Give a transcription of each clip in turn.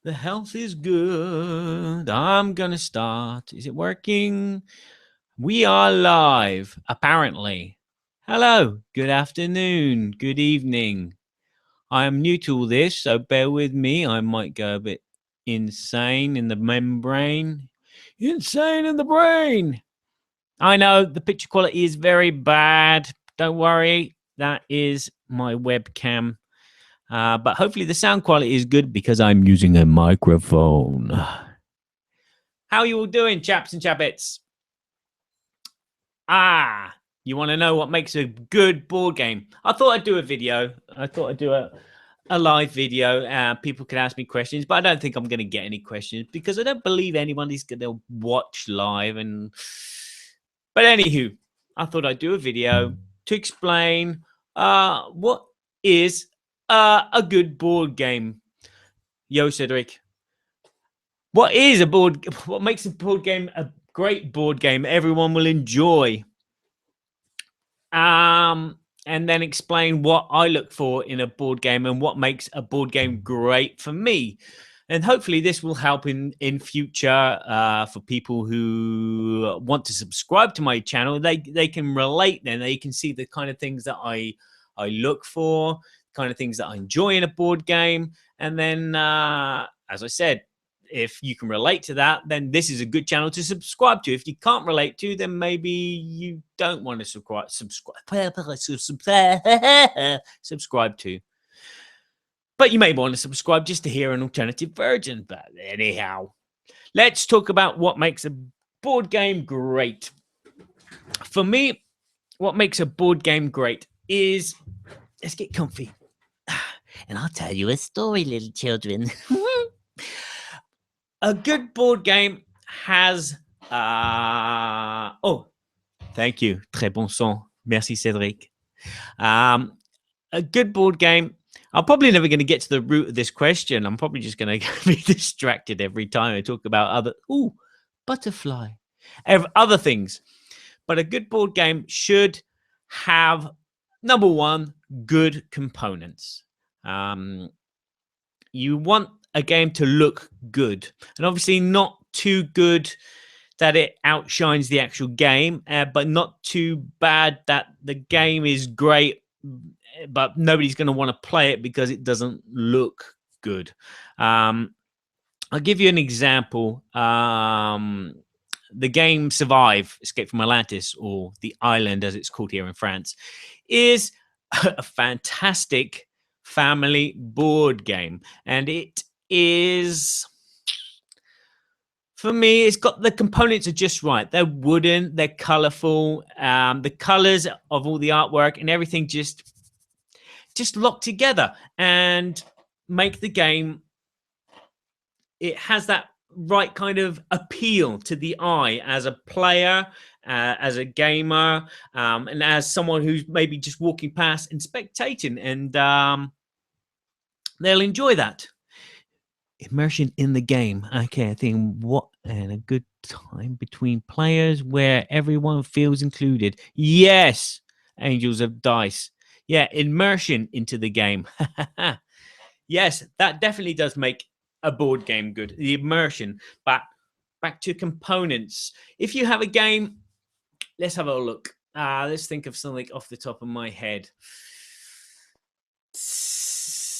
The health is good. I'm gonna start. Is it working? We are live, apparently. Hello, good afternoon, good evening. I am new to all this, so bear with me. I might go a bit insane in the membrane. Insane in the brain. I know the picture quality is very bad. Don't worry, that is my webcam. But hopefully the sound quality is good because I'm using a microphone. How are you all doing, chaps and chappets? You want to know what makes a good board game? I thought I'd do a video. I thought I'd do a live video. People could ask me questions, but I don't think I'm going to get any questions because I don't believe anybody's going to watch live. But anywho, I thought I'd do a video to explain what is a good board game. Yo, Cedric. What is a board? What makes a board game a great board game everyone will enjoy? And then explain what I look for in a board game and what makes a board game great for me. And hopefully this will help in future for people who want to subscribe to my channel. They can relate, then they can see the kind of things that I look for, kind of things that I enjoy in a board game. And then, as I said, if you can relate to that, then this is a good channel to subscribe to. If you can't relate to, then maybe you don't want to subscribe to. But you may want to subscribe just to hear an alternative version. But anyhow, let's talk about what makes a board game great. For me, what makes a board game great is, let's get comfy. And I'll tell you a story, little children. A good board game has thank you, très bon son, merci Cédric. A good board game, I'm probably never going to get to the root of this question. I'm probably just going to be distracted every time I talk about butterfly, other things. But a good board game should have, number one, good components. You want a game to look good, and obviously not too good that it outshines the actual game, but not too bad that the game is great, but nobody's going to want to play it because it doesn't look good. I'll give you an example. The game Survive, Escape from Atlantis, or The Island as it's called here in France, is a fantastic family board game, and it is, for me, it's got the components are just right. They're wooden, they're colorful, the colors of all the artwork and everything just lock together and make the game, it has that right kind of appeal to the eye as a player, as a gamer, and as someone who's maybe just walking past and spectating, and they'll enjoy that. Immersion in the game. Okay, I think what and a good time between players where everyone feels included. Yes, Angels of Dice. Yeah, immersion into the game. Yes, that definitely does make a board game good. The immersion. But back to components. If you have a game, let's have a look. Let's think of something off the top of my head.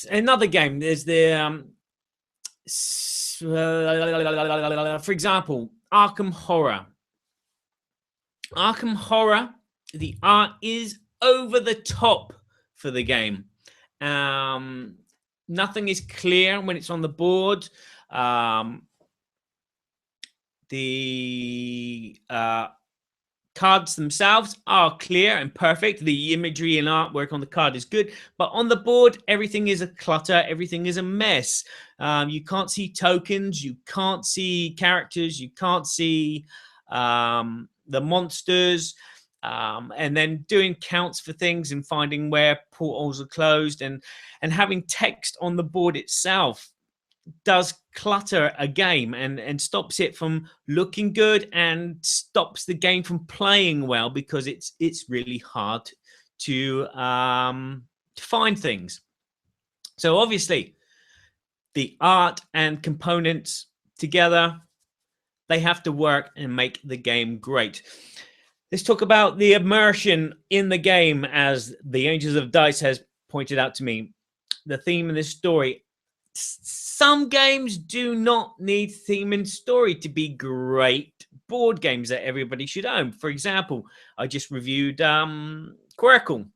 Another game. There's the for example, Arkham Horror. Arkham Horror, the art is over the top for the game. Nothing is clear when it's on the board. The cards themselves are clear and perfect. The imagery and artwork on the card is good, but on the board, everything is a clutter. Everything is a mess. You can't see tokens. You can't see characters. You can't see the monsters. And then doing counts for things and finding where portals are closed, and having text on the board itself does clutter a game and stops it from looking good and stops the game from playing well, because it's really hard to find things. So obviously the art and components together, they have to work and make the game great. Let's talk about the immersion in the game, as the Angels of Dice has pointed out to me. The theme of this story. Some games do not need theme and story to be great board games that everybody should own. For example, I just reviewed Quirkle.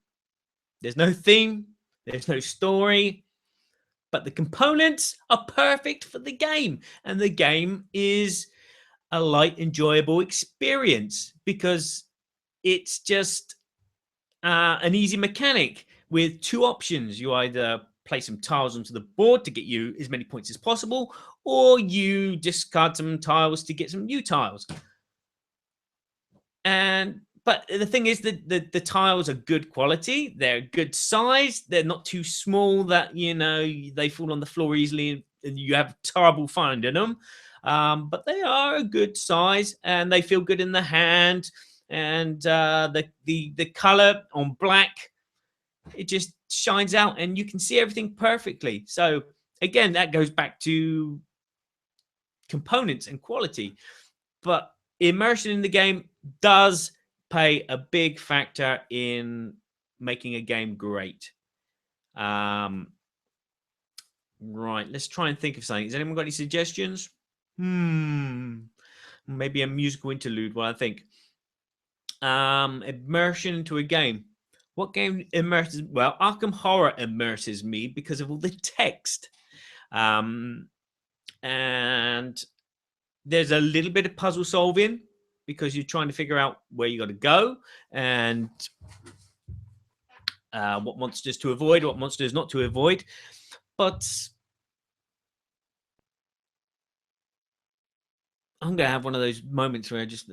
There's no theme, there's no story, but the components are perfect for the game, and the game is a light, enjoyable experience because it's just an easy mechanic with two options. You either play some tiles onto the board to get you as many points as possible, or you discard some tiles to get some new tiles. But the thing is that the tiles are good quality, they're good size, they're not too small that, you know, they fall on the floor easily and you have trouble finding them. But they are a good size and they feel good in the hand. And the color on black, it just shines out and you can see everything perfectly. So again, that goes back to components and quality, but immersion in the game does play a big factor in making a game great. Right, let's try and think of something. Has anyone got any suggestions? Maybe a musical interlude while I think. Immersion into a game. What game immerses? Well, Arkham Horror immerses me because of all the text. And there's a little bit of puzzle solving because you're trying to figure out where you got to go and what monsters to avoid, what monsters not to avoid. But I'm going to have one of those moments where I just...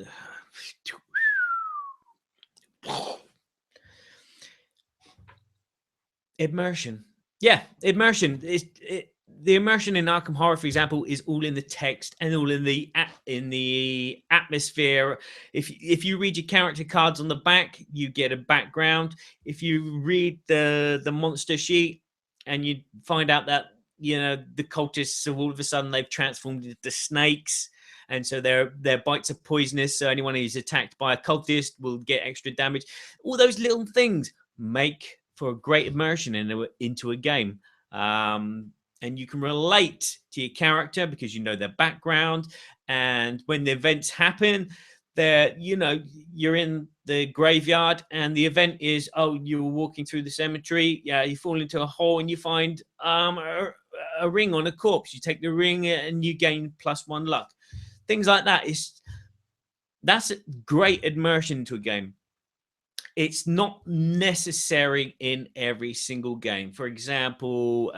Immersion. Yeah, immersion. The immersion in Arkham Horror, for example, is all in the text and all in the atmosphere. If you read your character cards on the back, you get a background. If you read the monster sheet and you find out that, you know, the cultists, so all of a sudden they've transformed into snakes, and so their bites are poisonous. So anyone who's attacked by a cultist will get extra damage. All those little things make for a great immersion into a game. And you can relate to your character because you know their background. And when the events happen, you're in the graveyard and the event is, oh, you were walking through the cemetery. Yeah, you fall into a hole and you find a ring on a corpse. You take the ring and you gain +1 luck. Things like that. That's a great immersion into a game. It's not necessary in every single game. For example,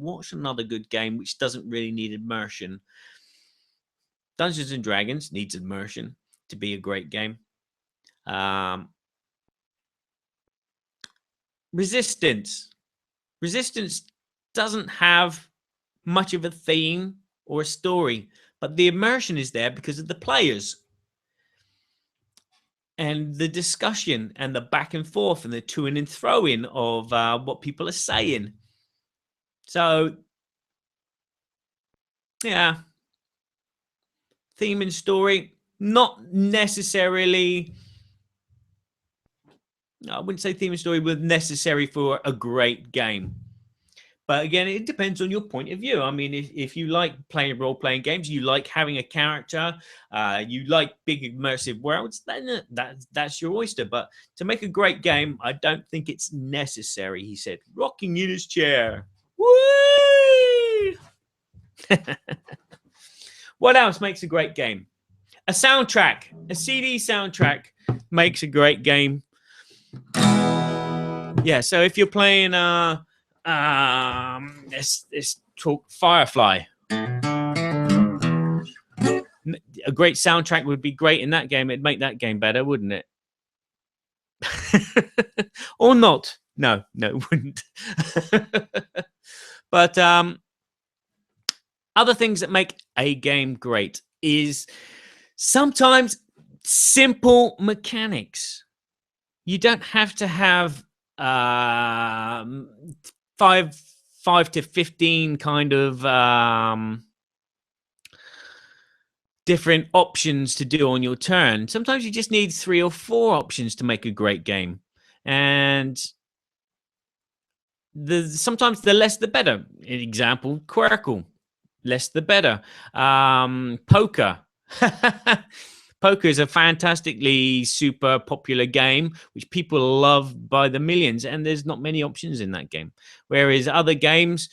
what's another good game which doesn't really need immersion? Dungeons and Dragons needs immersion to be a great game. Resistance. Resistance doesn't have much of a theme or a story, but the immersion is there because of the players. And the discussion and the back and forth and the to-ing and throwing of what people are saying. So, yeah. Theme and story, not necessarily... I wouldn't say theme and story were necessary for a great game. But again, it depends on your point of view. I mean, if you like playing role-playing games, you like having a character, you like big immersive worlds, then that's your oyster. But to make a great game, I don't think it's necessary, he said, rocking in his chair. Woo! What else makes a great game? A soundtrack. A CD soundtrack makes a great game. Yeah, so if you're playing... let's talk Firefly. A great soundtrack would be great in that game. It'd make that game better, wouldn't it? Or not? No, it wouldn't. But other things that make a game great is sometimes simple mechanics. You don't have to have 5 5 to 15 kind of different options to do on your turn. Sometimes you just need 3 or 4 options to make a great game. And sometimes the less the better. Example, Quirkle. Less the better. Poker. Poker is a fantastically super popular game, which people love by the millions, and there's not many options in that game. Whereas other games,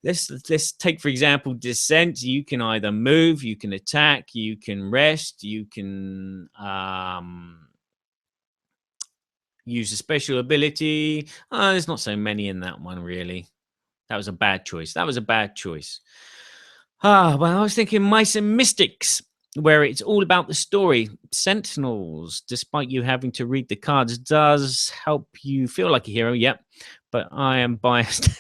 let's take, for example, Descent. You can either move, you can attack, you can rest, you can use a special ability. There's not so many in that one, really. That was a bad choice. Well, I was thinking Mice and Mystics, where it's all about the story. Sentinels, despite you having to read the cards, does help you feel like a hero. Yep, but I am biased.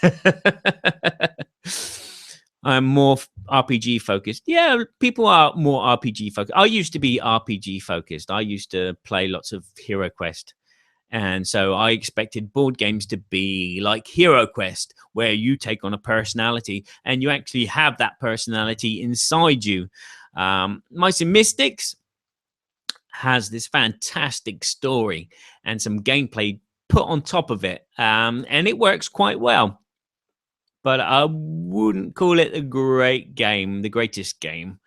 I'm more RPG focused. Yeah, people are more RPG focused. I used to be RPG focused. I used to play lots of Hero Quest. And so I expected board games to be like Hero Quest, where you take on a personality and you actually have that personality inside you. Mice and Mystics has this fantastic story and some gameplay put on top of it. And it works quite well. But I wouldn't call it a great game, the greatest game.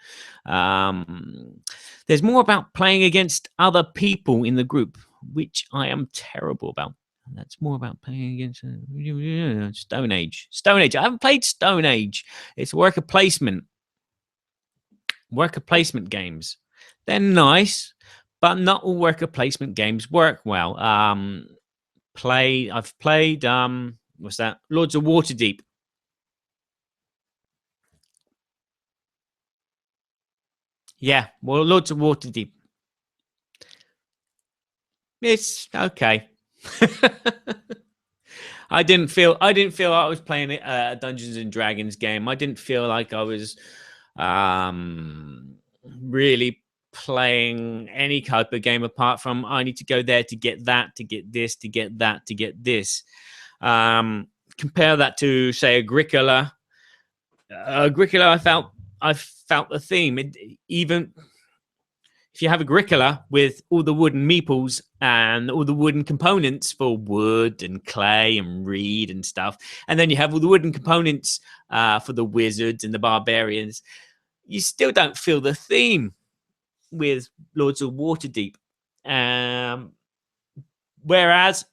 There's more about playing against other people in the group, which I am terrible about. That's more about playing against Stone Age. Stone Age. I haven't played Stone Age. It's worker placement. Worker placement games. They're nice, but not all worker placement games work well. I've played what's that? Lords of Waterdeep. Yeah, well, Lords of Waterdeep. It's okay. I didn't feel I was playing a Dungeons and Dragons game. I didn't feel like I was really playing any type of game apart from I need to go there to get that, to get this, to get that, to get this. Compare that to, say, Agricola. Agricola, I felt the theme. Even if you have Agricola with all the wooden meeples and all the wooden components for wood and clay and reed and stuff, and then you have all the wooden components for the wizards and the barbarians, you still don't feel the theme with Lords of Waterdeep. Whereas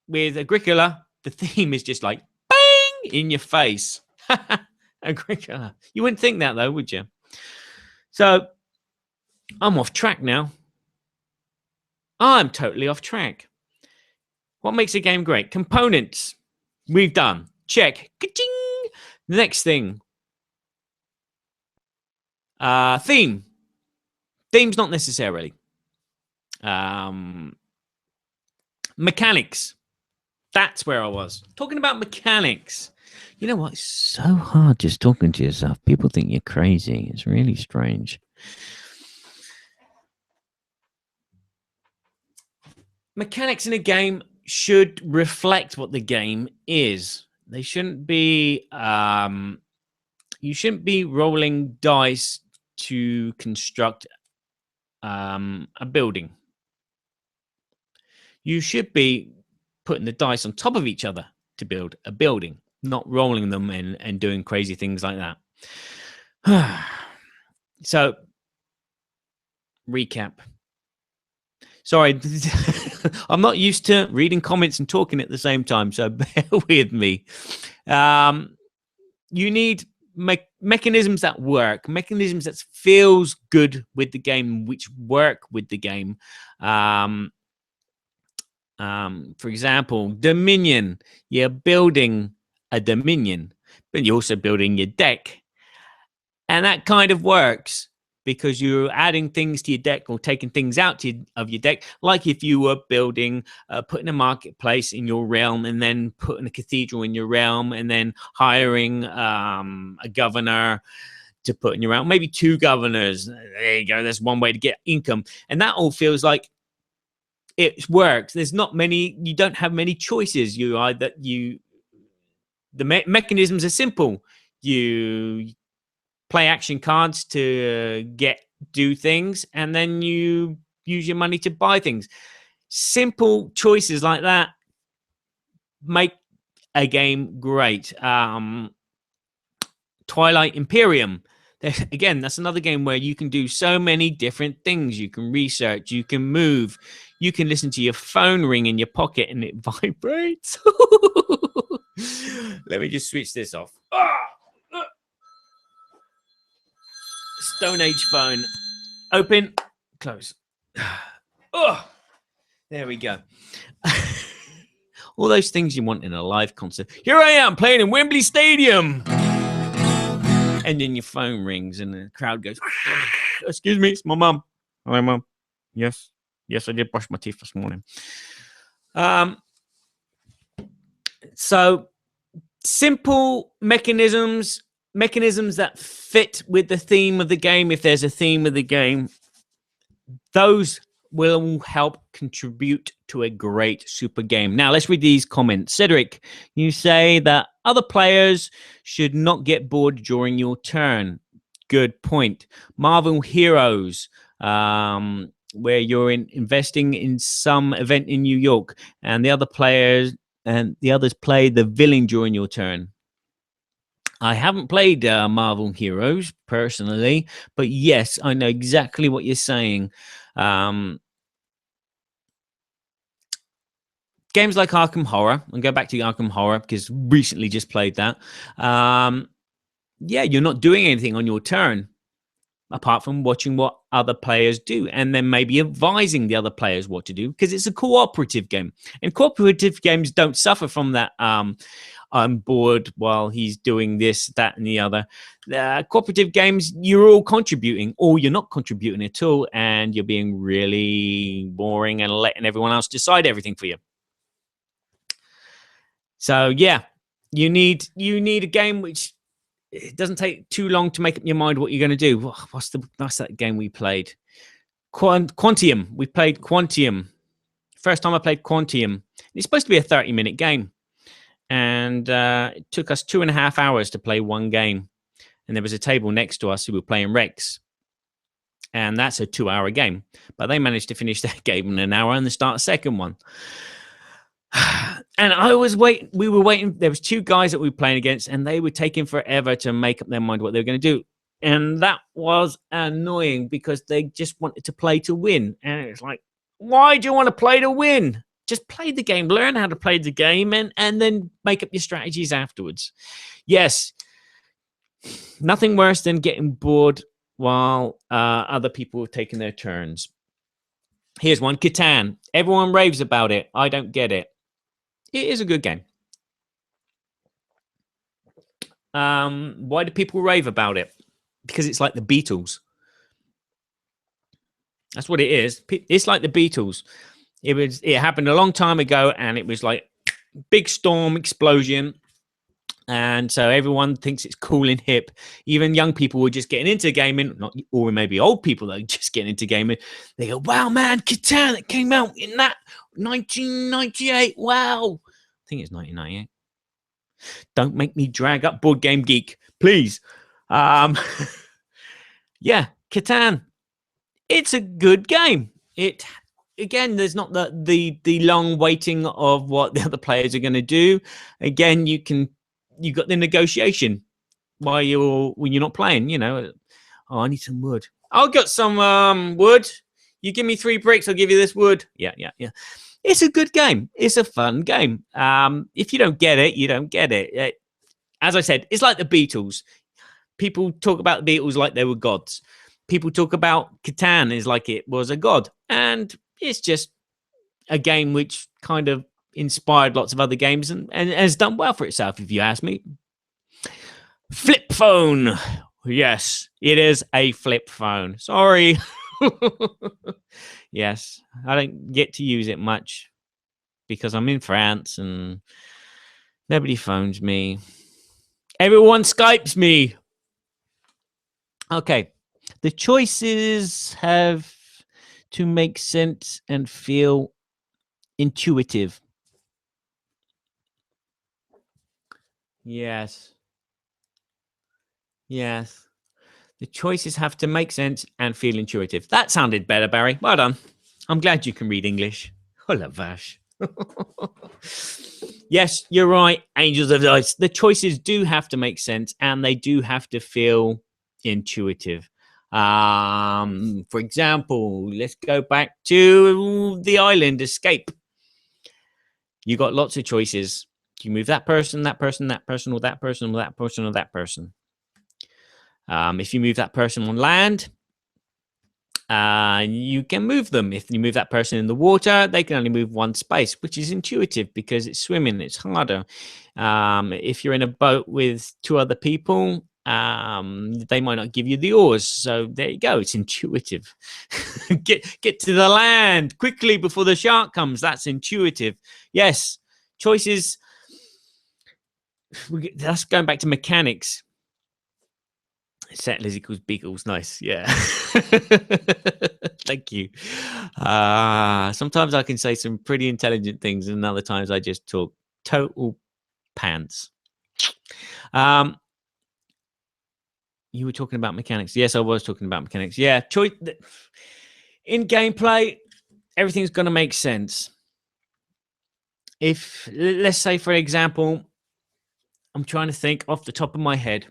with Agricola, the theme is just like bang in your face. Agricola. You wouldn't think that, though, would you? So I'm off track now. I'm totally off track. What makes a game great? Components. We've done. Check. Ka-ching! The next thing. Theme. Theme's not necessarily. Mechanics. That's where I was. Talking about mechanics. You know what? It's so hard just talking to yourself. People think you're crazy. It's really strange. Mechanics in a game should reflect what the game is. They shouldn't be you shouldn't be rolling dice to construct a building. You should be putting the dice on top of each other to build a building, not rolling them and doing crazy things like that. So, recap. Sorry, I'm not used to reading comments and talking at the same time, so bear with me. You need mechanisms that work, mechanisms that feels good with the game, which work with the game. For example, Dominion. You're building a Dominion, but you're also building your deck. And that kind of works because you're adding things to your deck or taking things out of your deck, like if you were building, putting a marketplace in your realm and then putting a cathedral in your realm and then hiring a governor to put in your realm, maybe 2 governors. There you go. That's one way to get income. And that all feels like it works. There's not many, you don't have many choices. The mechanisms are simple. You play action cards to do things, and then you use your money to buy things. Simple choices like that make a game great. Twilight Imperium. Again, that's another game where you can do so many different things. You can research, you can move, you can listen to your phone ring in your pocket and it vibrates. Let me just switch this off. Stone Age phone. Open, close. Oh, there we go. All those things you want in a live concert. Here I am playing in Wembley Stadium. And then your phone rings and the crowd goes, excuse me, it's my mum. Hi, mum. Yes, I did brush my teeth this morning. So simple mechanisms that fit with the theme of the game. If there's a theme of the game, those will help contribute to a great super game. Now, let's read these comments. Cedric, you say that other players should not get bored during your turn. Good point. Marvel Heroes, where you're investing in some event in New York, and the others play the villain during your turn. I haven't played Marvel Heroes personally, but yes, I know exactly what you're saying. Games like Arkham Horror, and go back to Arkham Horror because recently just played that. Yeah, you're not doing anything on your turn apart from watching what other players do and then maybe advising the other players what to do, because it's a cooperative game. And cooperative games don't suffer from that. I'm bored while he's doing this, that, and the other. Cooperative games, you're all contributing, or you're not contributing at all, and you're being really boring and letting everyone else decide everything for you. So yeah, you need a game which it doesn't take too long to make up your mind what you're going to do. What's that game we played? Quantium. We played Quantium. First time I played Quantium. It's supposed to be a 30-minute game. And it took us 2.5 hours to play one game. And there was a table next to us who were playing Rex. And that's a 2-hour game. But they managed to finish that game in an hour and then start a second one. And we were waiting. There was 2 guys that we were playing against, and they were taking forever to make up their mind what they were going to do. And that was annoying because they just wanted to play to win. And it's like, why do you want to play to win? Just play the game, learn how to play the game, and then make up your strategies afterwards. Yes, nothing worse than getting bored while other people are taking their turns. Here's one, Catan. Everyone raves about it. I don't get it. It is a good game. Why do people rave about it? Because it's like the Beatles. That's what it is. It's like the Beatles. It happened a long time ago, and it was like big storm explosion, and so everyone thinks it's cool and hip. Even young people were just getting into gaming, or maybe old people that are just getting into gaming. They go, "Wow, man, Catan! It came out in that 1998. Wow." I think it's 1998. Don't make me drag up Board Game Geek, please. Yeah, Catan. It's a good game. Again, there's not the long waiting of what the other players are going to do. Again, you got the negotiation when you're not playing. You know, oh, I need some wood. I'll get some wood. You give me 3 bricks, I'll give you this wood. Yeah. It's a good game. It's a fun game. If you don't get it, you don't get it. As I said, it's like the Beatles. People talk about the Beatles like they were gods. People talk about Catan as like it was a god. And it's just a game which kind of inspired lots of other games and has done well for itself, if you ask me. Flip phone. Yes, it is a flip phone. Sorry. Yes, I don't get to use it much because I'm in France and nobody phones me. Everyone Skypes me. Okay. The choices have to make sense and feel intuitive. Yes. Yes. The choices have to make sense and feel intuitive. That sounded better, Barry. Well done. I'm glad you can read English. Oh la vache. Yes, you're right. Angels of Dice. The choices do have to make sense and they do have to feel intuitive. For example, let's go back to the island escape. You got lots of choices. You move that person, that person, that person, or that person, or that person, or that person. If you move that person on land, you can move them. If you move that person in the water, they can only move one space, which is intuitive because it's swimming, it's harder. If you're in a boat with two other people, they might not give you the oars. So there you go. It's intuitive. Get to the land quickly before the shark comes. That's intuitive. Yes, choices. That's going back to mechanics. Settlers equals beagles. Nice. Yeah. Thank you. Sometimes I can say some pretty intelligent things, and other times I just talk total pants. You were talking about mechanics. Yes, I was talking about mechanics. Yeah. Choice in gameplay, everything's going to make sense. If, let's say, for example, I'm trying to think off the top of my head.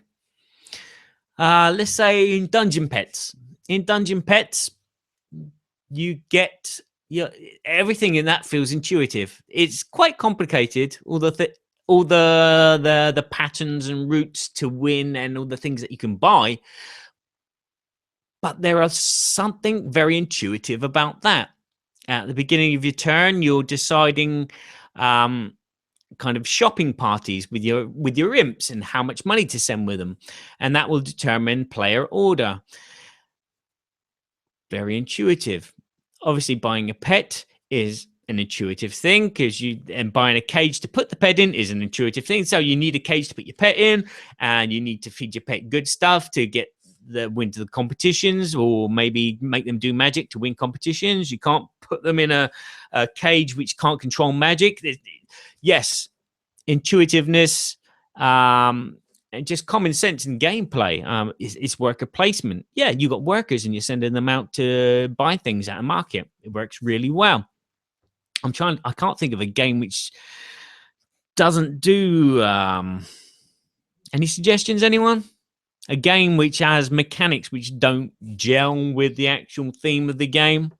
Let's say in Dungeon Pets. In Dungeon Pets, you get everything in that feels intuitive. It's quite complicated. All the patterns and routes to win and all the things that you can buy, but there are something very intuitive about that. At the beginning of your turn, you're deciding kind of shopping parties with your imps and how much money to send with them, and that will determine player order. Very intuitive. Obviously, buying a pet is an intuitive thing because buying a cage to put the pet in is an intuitive thing. So you need a cage to put your pet in, and you need to feed your pet good stuff to get the win to the competitions, or maybe make them do magic to win competitions. You can't put them in a cage which can't control magic. Yes, intuitiveness. And just common sense in gameplay. It's worker placement. Yeah, you got workers and you're sending them out to buy things at a market. It works really well. I can't think of a game which doesn't do. Any suggestions, anyone? A game which has mechanics which don't gel with the actual theme of the game.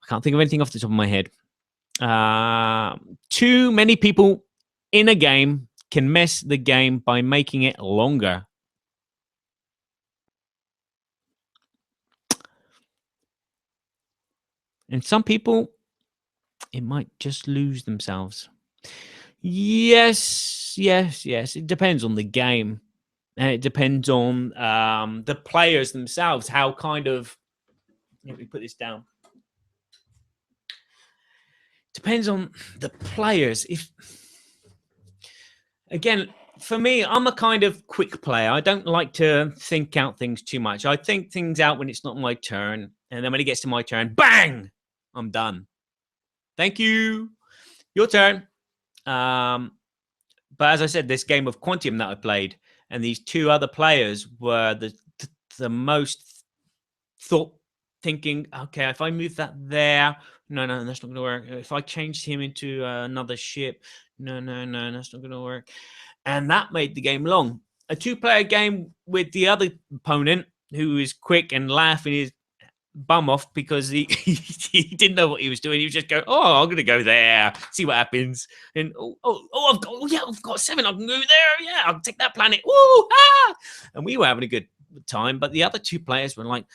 I can't think of anything off the top of my head. Too many people in a game can mess the game by making it longer. And some people, it might just lose themselves. Yes. It depends on the game. And it depends on the players themselves. How kind of, let me put this down. Depends on the players. If, again, for me, I'm a kind of quick player. I don't like to think out things too much. I think things out when it's not my turn. And then when it gets to my turn, bang, I'm done. Thank you. Your turn. But as I said, this game of Quantium that I played, and these two other players were the most thought thinking. Okay, if I move that there, no, that's not going to work. If I changed him into another ship, no, that's not going to work. And that made the game long. A two-player game with the other opponent who is quick and laughing his bum off because he didn't know what he was doing. He was just going, "Oh, I'm going to go there, see what happens." And I've got 7. I can go there. Yeah, I'll take that planet. Woo! Ah! And we were having a good time. But the other two players were like,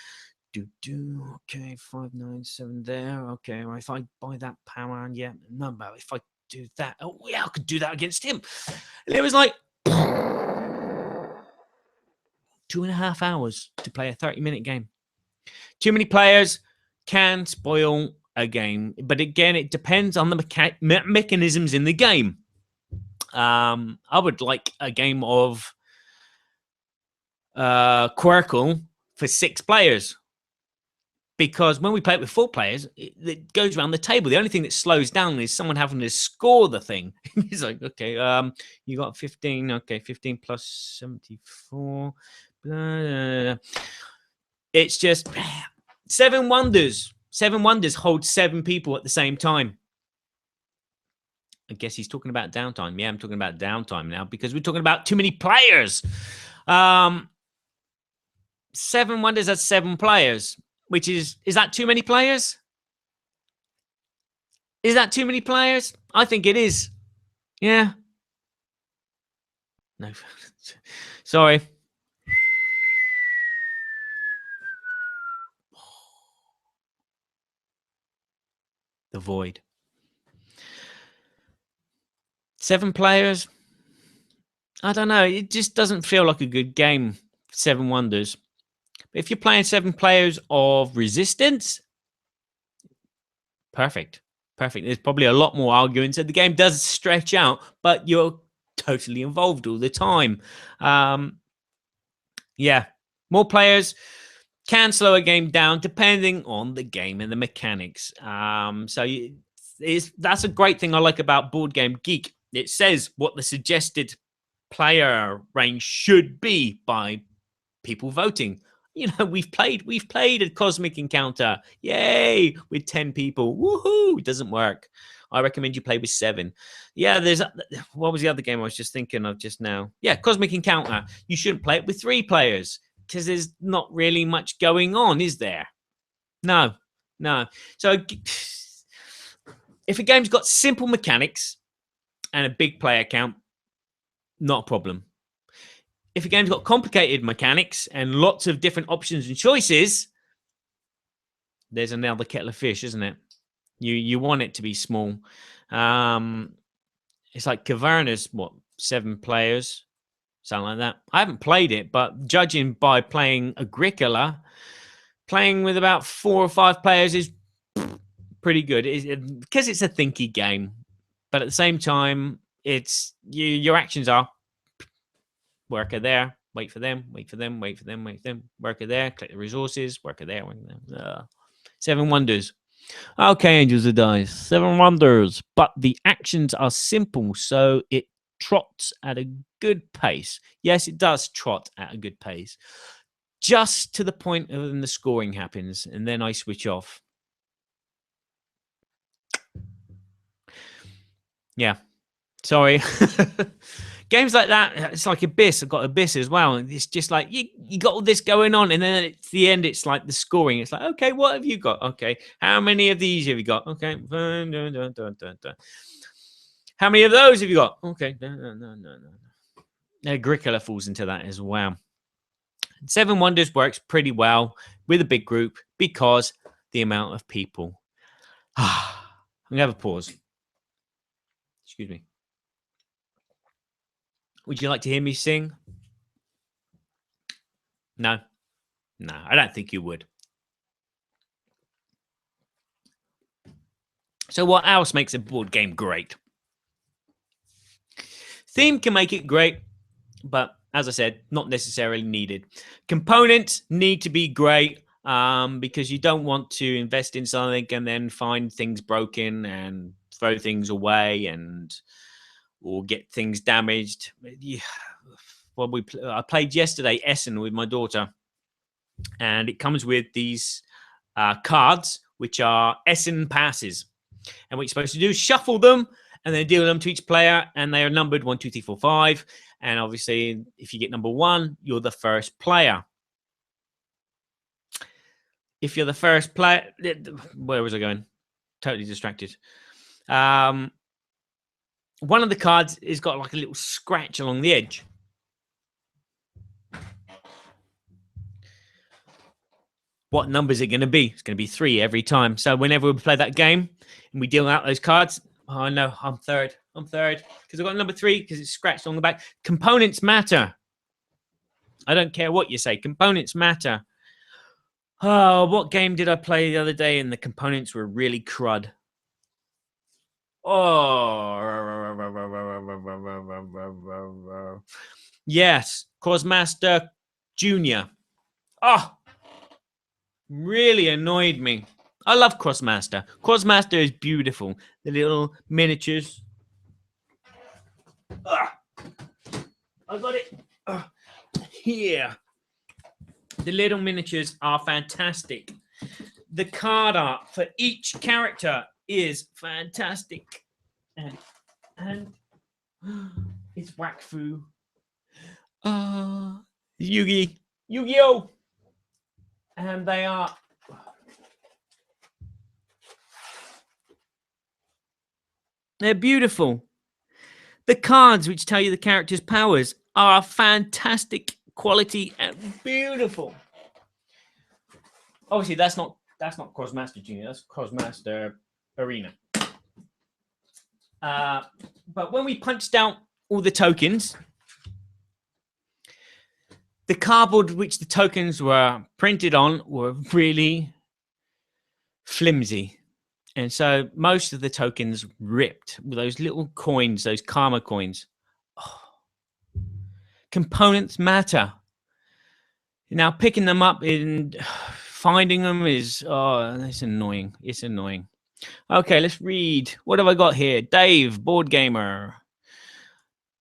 okay, 5, 9, 7 there. Okay, well, if I buy that power, yeah, no, but if I do that, oh yeah, I could do that against him. And it was like 2.5 hours to play a 30-minute game. Too many players can spoil a game, but again, it depends on the mechanisms in the game. I would like a game of Quirkle for 6 players. because when we play it with 4 players, it goes around the table. The only thing that slows down is someone having to score the thing. He's like, okay, you got 15. Okay, 15 plus 74. Blah, blah, blah. It's just 7 Wonders. 7 Wonders hold 7 people at the same time. I guess he's talking about downtime. Yeah, I'm talking about downtime now because we're talking about too many players. 7 Wonders has 7 players, which is that too many players? Is that too many players? I think it is. Yeah. No. Sorry. The void. 7 players. I don't know. It just doesn't feel like a good game. 7 Wonders. If you're playing 7 players of Resistance, perfect. Perfect. There's probably a lot more arguing. So the game does stretch out, but you're totally involved all the time. Yeah. More players can slow a game down depending on the game and the mechanics. That's a great thing I like about Board Game Geek. It says what the suggested player range should be by people voting. You know, we've played a Cosmic Encounter, yay, with 10 people. Woohoo! It doesn't work. I recommend you play with 7. Yeah, what was the other game I was just thinking of just now? Yeah, Cosmic Encounter. You shouldn't play it with 3 players because there's not really much going on, is there? No. So if a game's got simple mechanics and a big player count, not a problem. If a game's got complicated mechanics and lots of different options and choices, there's another kettle of fish, isn't it? You want it to be small. It's like Caverna's, 7 players, something like that. I haven't played it, but judging by playing Agricola, playing with about 4 or 5 players is pretty good because it's a thinky game. But at the same time, it's your actions are worker there, wait for them, wait for them, wait for them, wait for them, worker there, collect the resources, worker there, worker there. 7 Wonders. Okay, Angels of Dice, 7 Wonders, but the actions are simple, so it trots at a good pace. Yes, it does trot at a good pace, just to the point when the scoring happens, and then I switch off. Yeah, sorry. Games like that, it's like Abyss. I've got Abyss as well. And it's just like you got all this going on, and then at the end, it's like the scoring. It's like, okay, what have you got? Okay, how many of these have you got? Okay, how many of those have you got? Okay, no. Agricola falls into that as well. 7 Wonders works pretty well with a big group because the amount of people. I'm gonna have a pause. Excuse me. Would you like to hear me sing? No, I don't think you would. So what else makes a board game great? Theme can make it great, but as I said, not necessarily needed. Components need to be great because you don't want to invest in something and then find things broken and throw things away or get things damaged. Yeah. Well, I played yesterday Essen with my daughter, and it comes with these cards, which are Essen passes. And what you're supposed to do is shuffle them and then deal them to each player. And they are numbered 1, 2, 3, 4, 5. And obviously, if you get number 1, you're the first player. If you're the first player, where was I going? Totally distracted. One of the cards has got like a little scratch along the edge. What number is it going to be? It's going to be 3 every time. So whenever we play that game and we deal out those cards, oh no, I'm third because I've got number 3 because it's scratched on the back. Components matter. I don't care what you say. Components matter. Oh, what game did I play the other day and the components were really crud? Oh, yes, Cosmaster Junior. Oh, really annoyed me. I love Crossmaster. Crossmaster is beautiful. The little miniatures. I got it here. The little miniatures are fantastic. The card art for each character is fantastic. And it's Wakfu. Yu-Gi-Oh! And they are they're beautiful. The cards which tell you the character's powers are fantastic quality and beautiful. Obviously, that's not Crossmaster Junior. That's Crossmaster Arena. But when we punched out all the tokens, the cardboard which the tokens were printed on were really flimsy. And so most of the tokens ripped with those little coins, those karma coins. Oh. Components matter. Now, picking them up and finding them is, it's annoying. It's annoying. Okay, let's read. What have I got here? Dave, board gamer.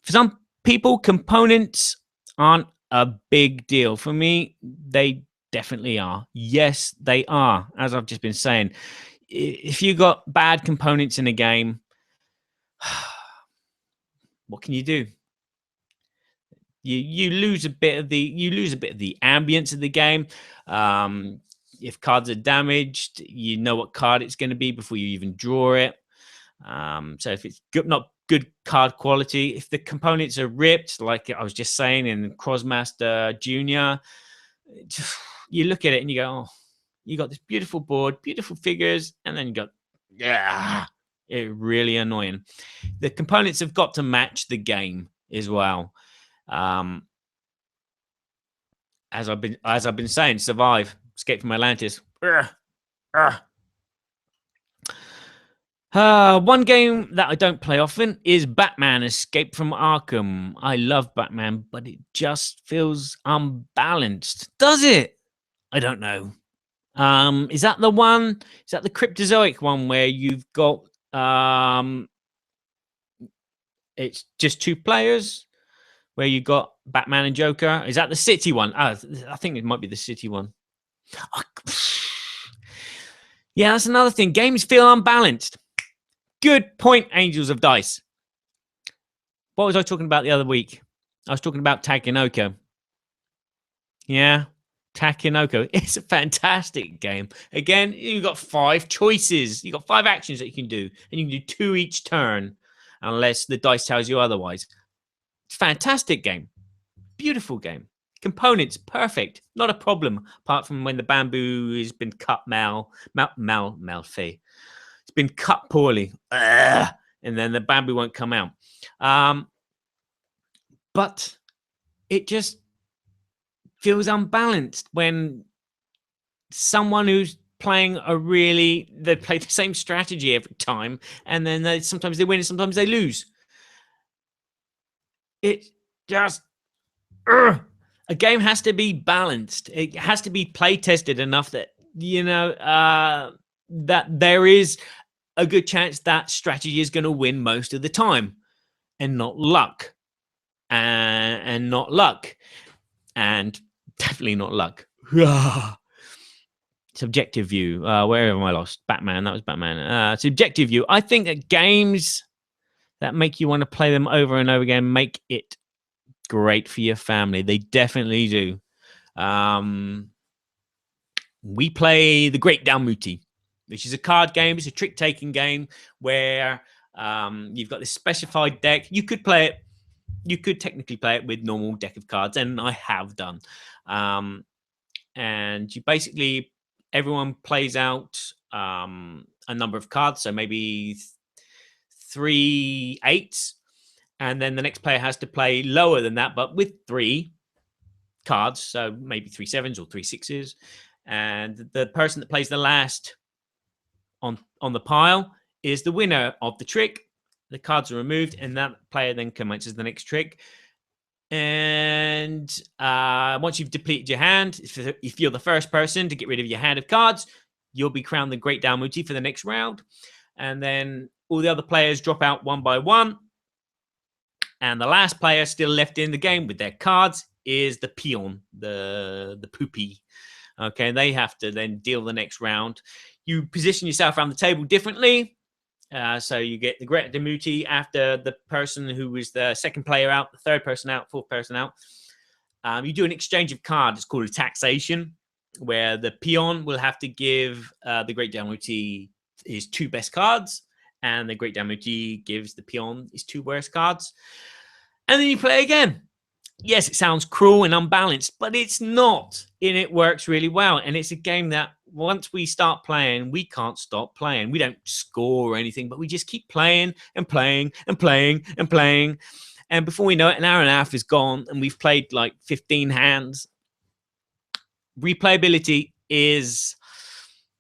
For some people, components aren't a big deal. For me, they definitely are. Yes, they are, as I've just been saying. If you got bad components in a game, what can you do? You lose a bit of the ambience of the game. If cards are damaged, you know what card it's going to be before you even draw it. So if it's not good card quality, if the components are ripped, like I was just saying in Crossmaster Junior, you look at it and you go, oh, you got this beautiful board, beautiful figures, and then you go, yeah, it's really annoying. The components have got to match the game as well. As I've been saying, survive, escape from Atlantis. One game that I don't play often is Batman Escape from Arkham. I love Batman, but it just feels unbalanced. Does it? I don't know. Is that the one? Is that the Cryptozoic one where you've got it's just two players, where you got Batman and Joker? Is that the City one? I think it might be the City one. Yeah, that's another thing. Games feel unbalanced. Good point, Angels of Dice. What was I talking about the other week? I was talking about Takenoko. Yeah, Takenoko. It's a fantastic game. Again, you've got 5 choices. You've got 5 actions that you can do, and you can do 2 each turn, unless the dice tells you otherwise. It's a fantastic game. Beautiful game. Components, perfect. Not a problem, apart from when the bamboo has been cut malfait. It's been cut poorly. And then the bamboo won't come out. But it just feels unbalanced when someone who's playing they play the same strategy every time, and then sometimes they win and sometimes they lose. It just a game has to be balanced. It has to be play tested enough that that there is a good chance that strategy is going to win most of the time, and not luck, and not luck, and definitely not luck. Subjective view. Where am I lost? Batman. That was Batman. Subjective view. I think that games that make you want to play them over and over again make it great for your family. They definitely do. We play The Great Dalmuti, which is a card game. It's a trick-taking game where you've got this specified deck. You could play it. You could technically play it with normal deck of cards, and I have done. And you basically, everyone plays out a number of cards, so maybe 3 8s, and then the next player has to play lower than that, but with 3 cards, so maybe 3 7s or 3 6s, and the person that plays the last on the pile is the winner of the trick. The cards are removed, and that player then commences the next trick. And once you've depleted your hand, if you're the first person to get rid of your hand of cards, you'll be crowned the Great Dalmuti for the next round. And then all the other players drop out one by one. And the last player still left in the game with their cards is the peon, the poopy. Okay, they have to then deal the next round. You position yourself around the table differently. So you get the Great Dalmuti after the person who was the second player out, the third person out, fourth person out. You do an exchange of cards. It's called a taxation, where the peon will have to give the Great Dalmuti his two best cards, and the Great Dalmuti gives the peon his two worst cards. And then you play again. Yes, it sounds cruel and unbalanced, but it's not. And it works really well. And it's a game that once we start playing, we can't stop playing. We don't score or anything, but we just keep playing and playing and playing and playing. And before we know it, an hour and a half is gone and we've played like 15 hands. Replayability is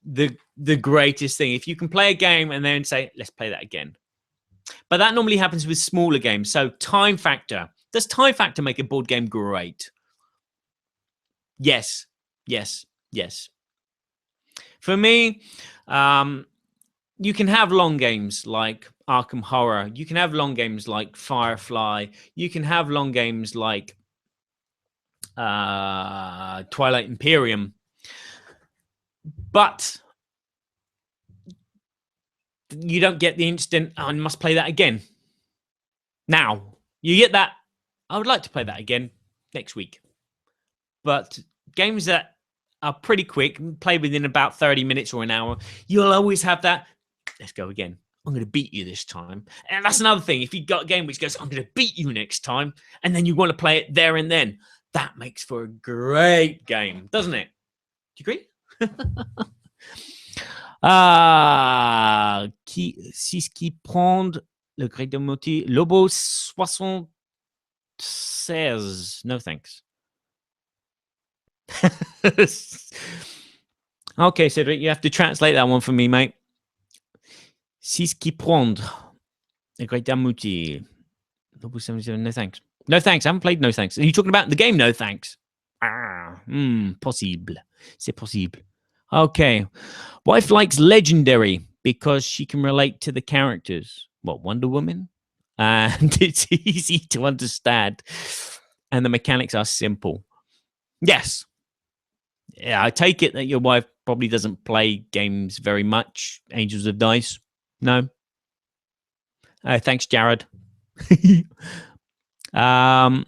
the greatest thing. If you can play a game and then say, let's play that again. But that normally happens with smaller games. So time factor. Does time factor make a board game great? Yes, yes, yes. For me, you can have long games like Arkham Horror. You can have long games like Firefly. You can have long games like Twilight Imperium. But you don't get the instant, I must play that again. Now, you get that, I would like to play that again next week. But games that are pretty quick, play within about 30 minutes or an hour, you'll always have that, let's go again. I'm going to beat you this time. And that's another thing. If you've got a game which goes, I'm going to beat you next time, and then you want to play it there and then, that makes for a great game, doesn't it? Do you agree? C'est ce qui prend le Great Dalmuti. Lobo 76. No thanks. Okay, Cedric, you have to translate that one for me, mate. C'est ce qui prend le Great Dalmuti. Lobo 77. No thanks. No thanks. I haven't played No Thanks. Are you talking about the game No Thanks? Possible. C'est possible. Okay. Wife likes Legendary because she can relate to the characters. What, Wonder Woman? And it's easy to understand. And the mechanics are simple. Yes. Yeah, I take it that your wife probably doesn't play games very much. Angels of Dice? No? Thanks, Jared. I've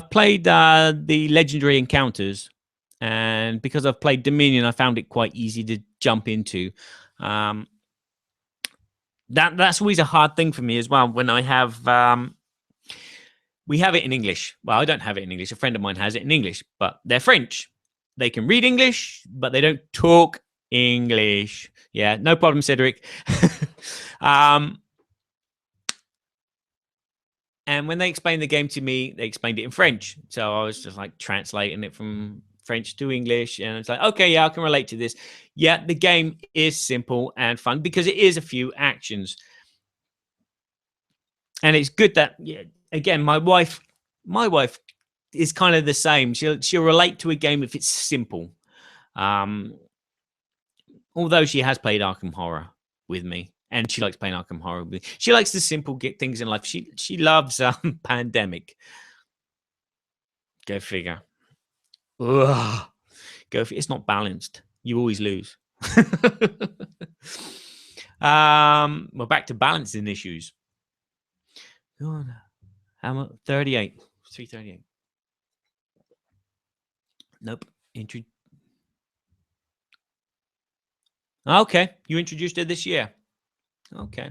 played the Legendary Encounters. And because I've played Dominion, I found it quite easy to jump into. That's always a hard thing for me as well. When I have, we have it in English. Well, I don't have it in English. A friend of mine has it in English, but they're French. They can read English, but they don't talk English. Yeah, no problem, Cedric. And when they explained the game to me, they explained it in French. So I was just like translating it from French to English. And it's like, okay, yeah, I can relate to this. Yeah, the game is simple and fun because it is a few actions. And it's good that, yeah, again, my wife is kind of the same. She'll relate to a game if it's simple. Although she has played Arkham Horror with me. And she likes playing Arkham Horror. She likes the simple things in life. She loves Pandemic. Go figure. Ugh. It's not balanced. You always lose. We're back to balancing issues. How much? 38. 338. Nope. Okay. You introduced it this year. Okay.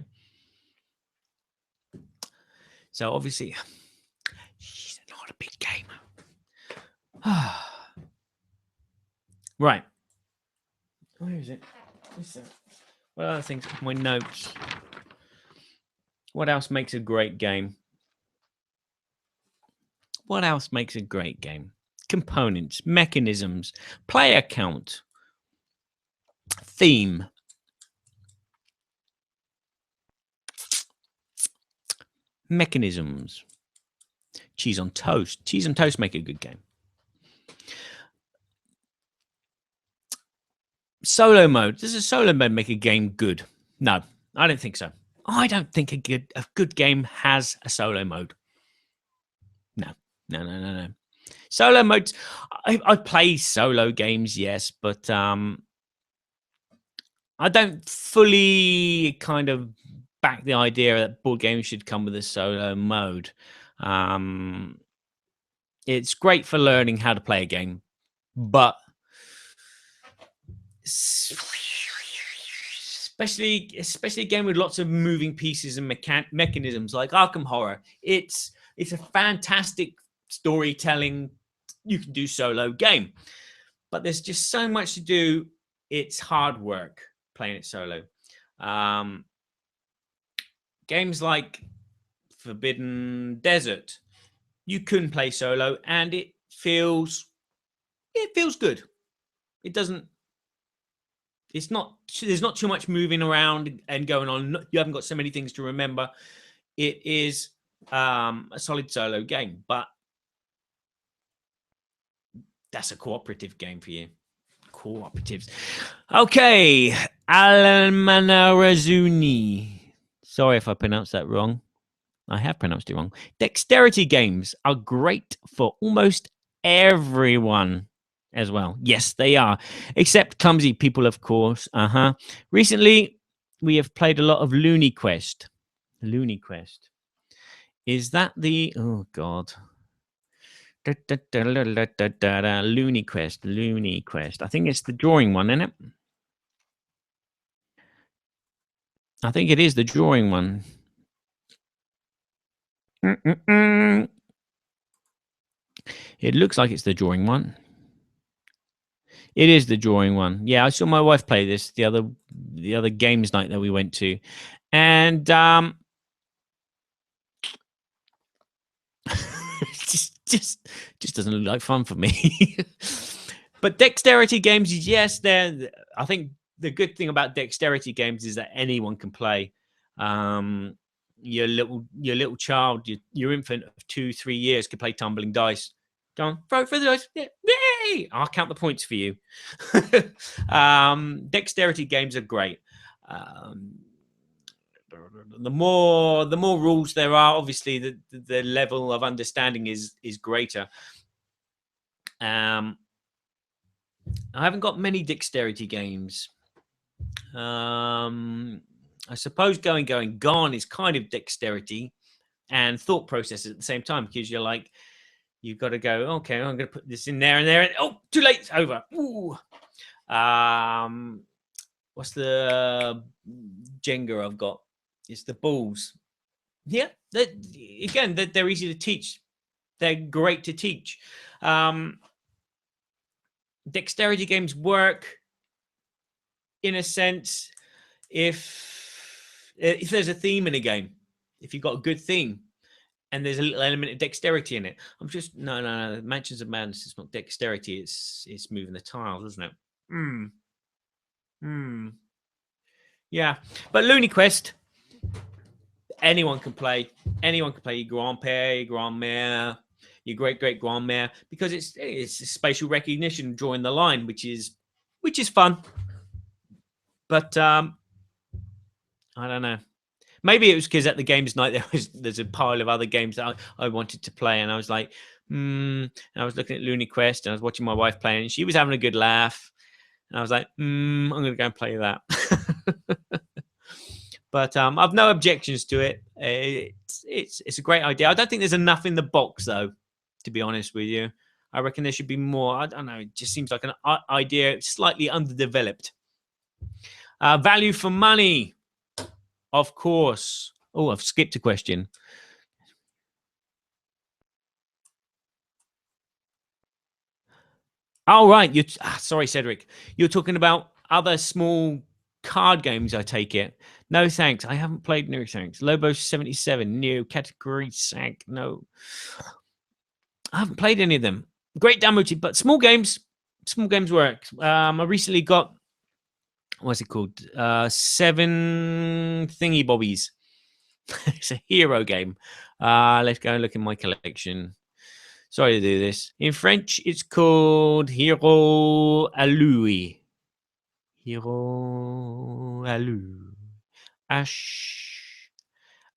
So obviously, she's not a big gamer. Right. Where is it? What other things? My notes. What else makes a great game? What else makes a great game? Components, mechanisms, player count, theme. Mechanisms. Cheese on Toast. Cheese on Toast make a good game. Solo mode. Does a solo mode make a game good? No, I don't think so. I don't think a good game has a solo mode. No. Solo modes. I play solo games, yes, but I don't fully kind of back the idea that board games should come with a solo mode. It's great for learning how to play a game, but especially a game with lots of moving pieces and mechanisms like Arkham Horror. It's a fantastic storytelling, you can do solo game, but there's just so much to do. It's hard work playing it solo. Games like Forbidden Desert, you can play solo and it feels good. It doesn't, it's not, there's not too much moving around and going on. You haven't got so many things to remember. It is a solid solo game, but that's a cooperative game for you. Cooperatives. Okay. Almanarazuni. Sorry if I pronounced that wrong. I have pronounced it wrong. Dexterity games are great for almost everyone as well. Yes, they are. Except clumsy people, of course. Recently, we have played a lot of Looney Quest. Looney Quest. Is that the... Oh, God. Looney Quest. Looney Quest. I think it's the drawing one, isn't it? I think it is the drawing one. It looks like it's the drawing one. It is the drawing one. Yeah, I saw my wife play this the other games night that we went to, and just doesn't look like fun for me. But dexterity games, yes, they're. I think the good thing about dexterity games is that anyone can play. Your little child, your infant of 2-3 years could play tumbling dice. Go on, throw the dice. Yeah. Yay! I'll count the points for you. Dexterity games are great. The more rules there are, obviously the level of understanding is greater. I haven't got many dexterity games. I suppose Going Gone is kind of dexterity and thought processes at the same time, because you're like, you've got to go, okay, I'm going to put this in there and there. And, oh, too late. It's over. Ooh. What's the Jenga I've got? It's the balls. Yeah. They're easy to teach. They're great to teach. Dexterity games work in a sense if there's a theme in a game, if you've got a good theme and there's a little element of dexterity in it. I'm just no. Mansions of Madness is not dexterity. It's moving the tiles, isn't it? Yeah, but Looney Quest, anyone can play. Anyone can play your grandpère, your grandmère, your great grandmère, because it's spatial recognition, drawing the line, which is fun. But I don't know. Maybe it was because at the games night there's a pile of other games that I wanted to play, and I was like, and I was looking at Looney Quest, and I was watching my wife playing, and she was having a good laugh, and I was like, I'm going to go and play that. But I've no objections to it. It's a great idea. I don't think there's enough in the box, though, to be honest with you. I reckon there should be more. I don't know. It just seems like an idea slightly underdeveloped. Value for money. Of course. Oh, I've skipped a question. Oh, right. Sorry, Cedric. You're talking about other small card games, I take it. No, thanks. I haven't played No Thanks. Lobo 77, new category sank. No. I haven't played any of them. Great download, but small games work. I recently got, what's it called? 7 thingy bobbies. It's a hero game. Let's go and look in my collection. Sorry to do this. In French, it's called Hero Alui. Hero Alu. Ash.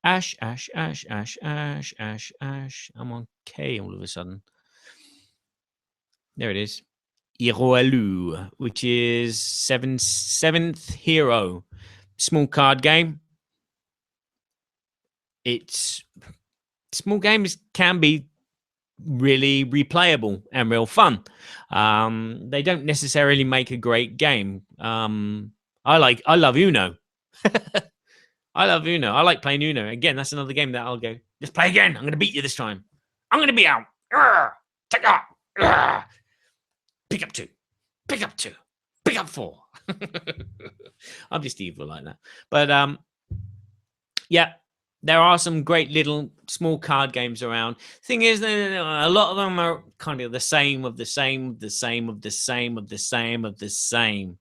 Ash, Ash, Ash, Ash, Ash, Ash, Ash. I'm on K all of a sudden. There it is. Hero Alu, which is seventh hero. Small card game. It's small games can be really replayable and real fun. They don't necessarily make a great game. I love Uno. I love Uno. I like playing Uno. Again, that's another game that I'll go, let's play again. I'm going to beat you this time. I'm going to be out. Take out. Pick up 2. Pick up 2. Pick up 4. I'm just evil like that. But yeah, there are some great little small card games around. Thing is, a lot of them are kind of the same of the same, the same of the same of the same of the same.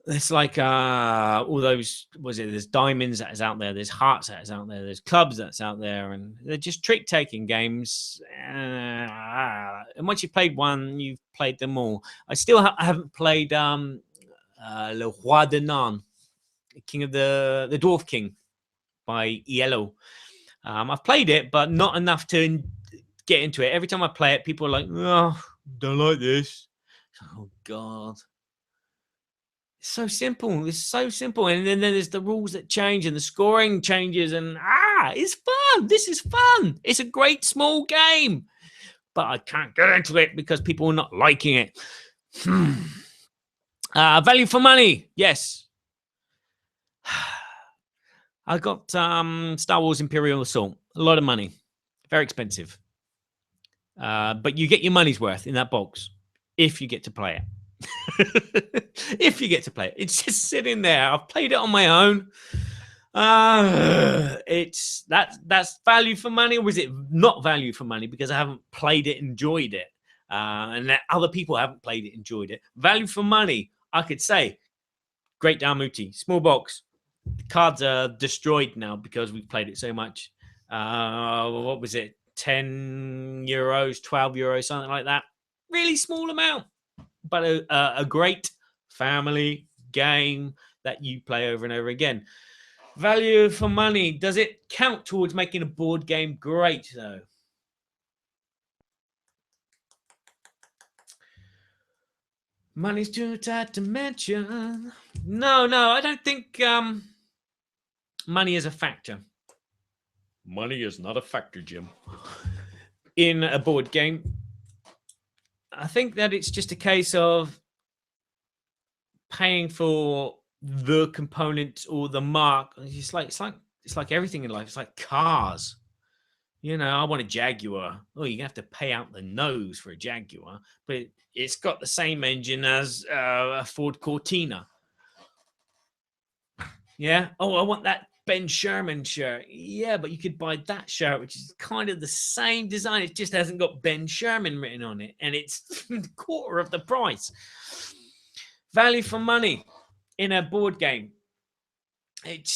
It's like all those, there's diamonds that is out there, there's hearts that is out there, there's clubs that's out there, and they're just trick-taking games. And once you've played one, you've played them all. I still haven't played Le Roi de Nan, King of the Dwarf King by Yellow. I've played it, but not enough to get into it. Every time I play it, people are like, oh, don't like this. Oh, God. So simple. It's so simple. And then there's the rules that change and the scoring changes, and it's fun. This is fun. It's a great small game, but I can't get into it because people are not liking it. Value for money. Yes. I got Star Wars Imperial Assault. A lot of money. Very expensive. But you get your money's worth in that box if you get to play it. If you get to play it, it's just sitting there. I've played it on my own. It's that's value for money, or is it not value for money because I haven't played it, enjoyed it, and that other people haven't played it, enjoyed it? Value for money, I could say. Great Darmuti, small box. The cards are destroyed now because we've played it so much. What was it? 10 euros, 12 euros, something like that. Really small amount. But a great family game that you play over and over again. Value for money. Does it count towards making a board game great, though? Money's too tight to mention. No, I don't think money is a factor. Money is not a factor, Jim. In a board game. I think that it's just a case of paying for the component or the mark. It's like everything in life. It's like cars. You know, I want a Jaguar. Oh, you're gonna have to pay out the nose for a Jaguar, but it's got the same engine as a Ford Cortina. Yeah. Oh, I want that Ben Sherman shirt. Yeah, but you could buy that shirt, which is kind of the same design. It just hasn't got Ben Sherman written on it, and it's a quarter of the price. Value for money in a board game. It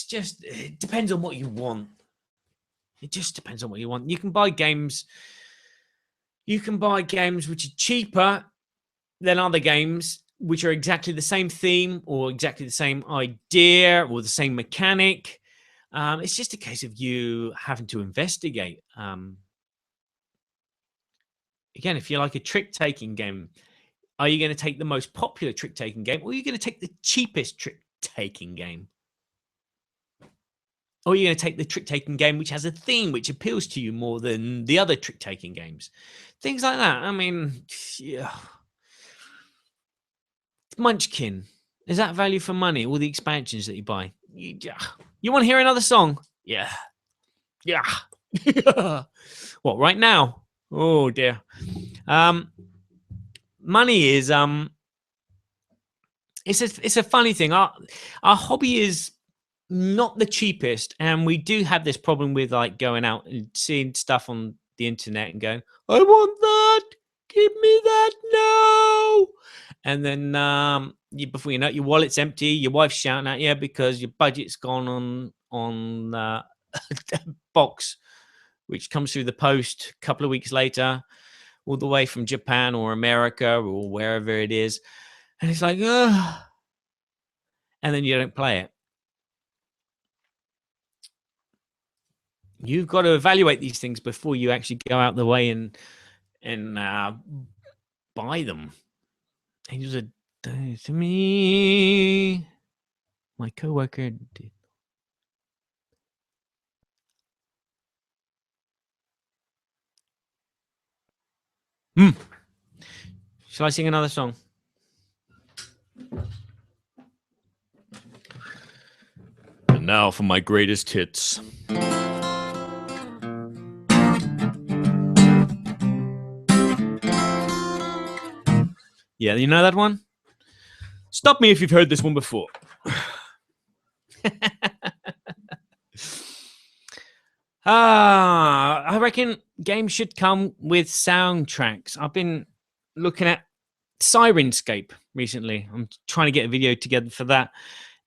depends on what you want. It just depends on what you want. You can buy games which are cheaper than other games, which are exactly the same theme or exactly the same idea or the same mechanic. It's just a case of you having to investigate. Again, if you like a trick-taking game, are you going to take the most popular trick-taking game, or are you going to take the cheapest trick-taking game? Or are you going to take the trick-taking game which has a theme which appeals to you more than the other trick-taking games? Things like that. I mean, yeah. Munchkin. Is that value for money? All the expansions that you buy. You want to hear another song? Yeah. What, right now? Oh dear. Money is it's a funny thing. Our hobby is not the cheapest, and we do have this problem with like going out and seeing stuff on the internet and going, I want that, give me that now. And then before you know it, your wallet's empty, your wife's shouting at you because your budget's gone on a box, which comes through the post a couple of weeks later, all the way from Japan or America or wherever it is. And it's like, ugh. And then you don't play it. You've got to evaluate these things before you actually go out the way and buy them. Angels are to me. My coworker did. Shall I sing another song? And now for my greatest hits. Yeah, you know that one? Stop me if you've heard this one before. I reckon games should come with soundtracks. I've been looking at Sirenscape recently. I'm trying to get a video together for that.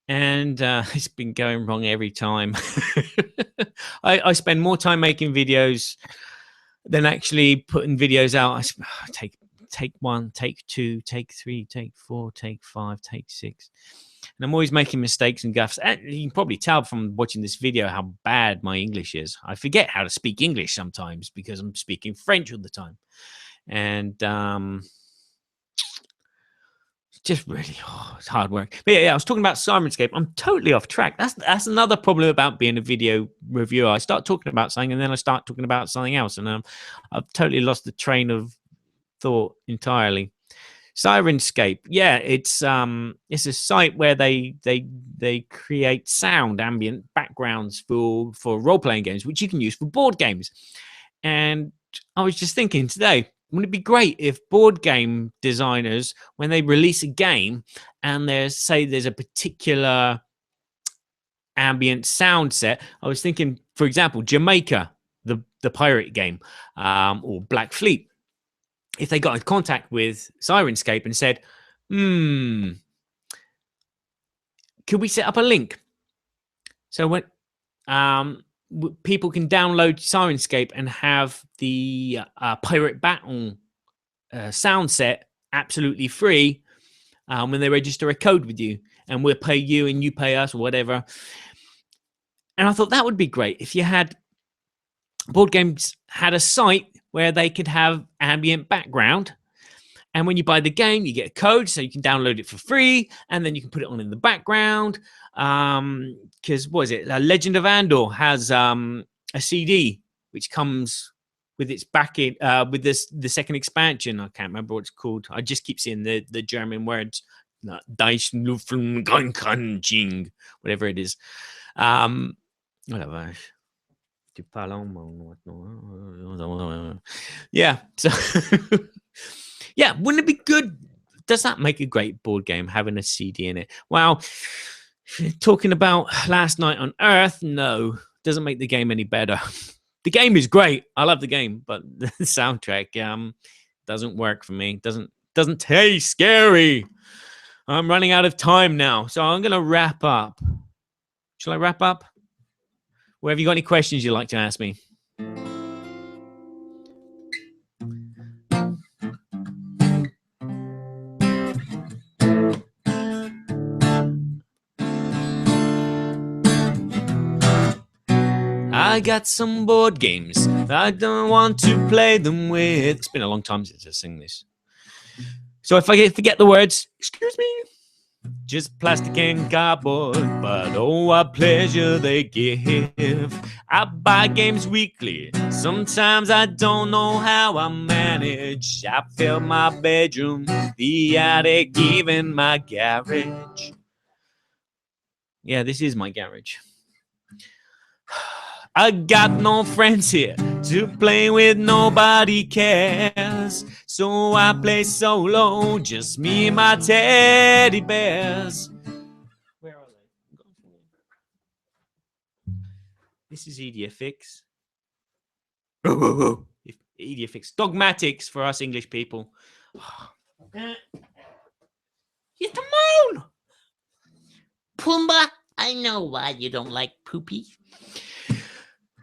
And it's been going wrong every time. I spend more time making videos than actually putting videos out. I take 1, take 2, take 3, take 4, take 5, take 6. And I'm always making mistakes and gaffes. And you can probably tell from watching this video how bad my English is. I forget how to speak English sometimes because I'm speaking French all the time. And just really, it's hard work. But yeah, I was talking about Sirenscape. I'm totally off track. That's another problem about being a video reviewer. I start talking about something and then I start talking about something else. And I've totally lost the train of thought entirely. Sirenscape, yeah, it's a site where they create sound ambient backgrounds for role-playing games, which you can use for board games. And I was just thinking today, wouldn't it be great if board game designers, when they release a game and there's a particular ambient sound set, I was thinking, for example, Jamaica, the pirate game, or Black Fleet, if they got in contact with Sirenscape and said, could we set up a link? So when people can download Sirenscape and have the Pirate Battle sound set absolutely free when they register a code with you, and we'll pay you and you pay us or whatever. And I thought that would be great if you had board games had a site where they could have ambient background. And when you buy the game, you get a code so you can download it for free. And then you can put it on in the background. Because what is it? Legend of Andor has a CD which comes with its backing, with the second expansion. I can't remember what it's called. I just keep seeing the German words. Whatever it is. Whatever. Yeah. So yeah, wouldn't it be good? Does that make a great board game having a CD in it? Well, talking about Last Night on Earth, no, doesn't make the game any better. The game is great. I love the game, but the soundtrack doesn't work for me. Doesn't taste scary. I'm running out of time now, so I'm gonna wrap up. Shall I wrap up? Or have you got any questions you'd like to ask me? I got some board games. I don't want to play them with. It's been a long time since I sing this. So if I forget the words, excuse me. Just plastic and cardboard, but oh, what pleasure they give. I buy games weekly. Sometimes I don't know how I manage. I fill my bedroom, the attic, even my garage. Yeah, this is my garage. I got no friends here to play with, nobody cares. So I play solo, just me and my teddy bears. Where are they? This is EDFX. EDFX. Dogmatics for us English people. It's the moon! Pumbaa! I know why you don't like Poopy.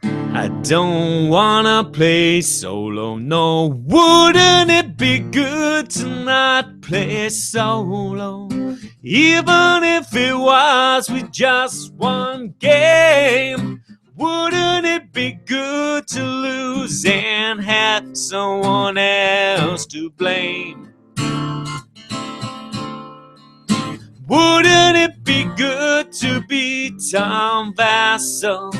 I don't wanna play solo, no. Wouldn't it be good to not play solo? Even if it was with just one game. Wouldn't it be good to lose and have someone else to blame? Wouldn't it be good to be Tom Vassell?